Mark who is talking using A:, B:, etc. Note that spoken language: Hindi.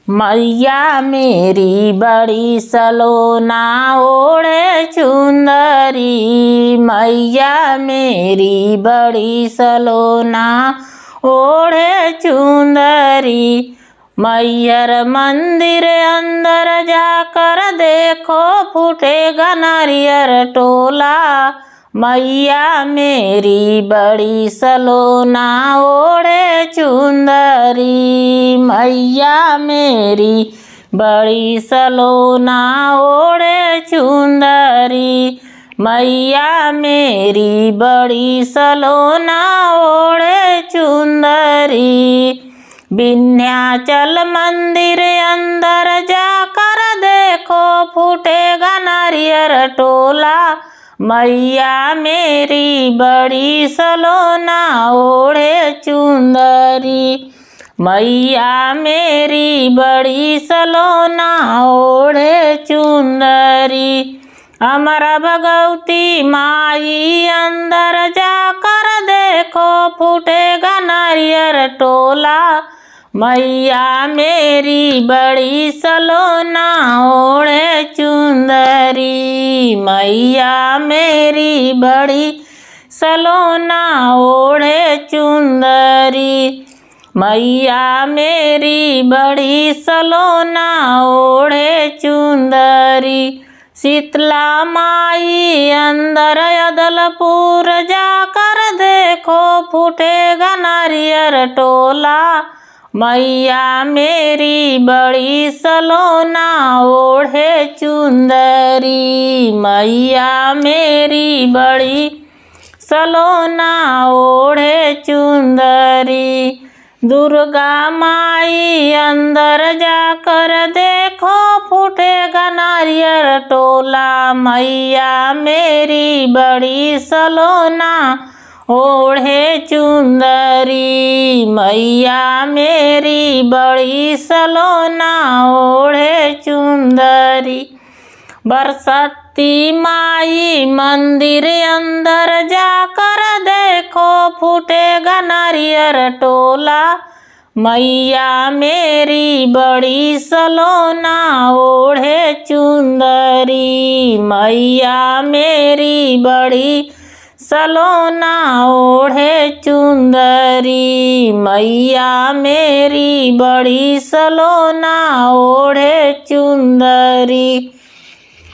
A: मैया मेरी बड़ी सलोना ओढ़े चुंदरी। मैया मेरी बड़ी सलोना ओढ़े चुंदरी। मैहर मंदिर अंदर जाकर देखो फूटेगा नारियल टोला। मैया मेरी बड़ी सलोना ओढ़े चुंदरी। मैया मेरी बड़ी सलोना ओढ़े चुंदरी। मैया मेरी बड़ी सलोना ओढ़े चुंदरी। विंध्याचल मंदिर अंदर जाकर देखो फूटेगा नारियल टोला। मैया मेरी बड़ी सलोना ओढ़े चुंदरी। मैया मेरी बड़ी सलोना ओढ़े चुंदरी। अमर भगवती माई अंदर जाकर देखो फूटेगा नारियल टोला। मैया मेरी बड़ी सलोना ओढ़े चुंदरी। मैया मेरी बड़ी सलोना ओढ़े चुंदरी। मैया मेरी बड़ी सलोना ओढ़े चुंदरी। शीतला माई अंदर अदलपुर जाकर देखो फूटेगा नारियल टोला। मैया मेरी बड़ी सलोना ओढ़े चुंदरी। मैया मेरी बड़ी सलोना ओढ़े चुंदरी। दुर्गा माई अंदर जाकर देखो फूटेगा नारियल टोला। मैया मेरी बड़ी सलोना ओढ़े चुंदरी। मैया मेरी बड़ी सलोना ओढ़े चुंदरी। बरसती माई मंदिर अंदर जाकर देखो फूटेगा नारियल टोला। मैया मेरी बड़ी सलोना ओढ़े चुंदरी। मैया मेरी बड़ी सलोना ओढ़े चुंदरी। मैया मेरी बड़ी सलोना ओढ़े चुंदरी।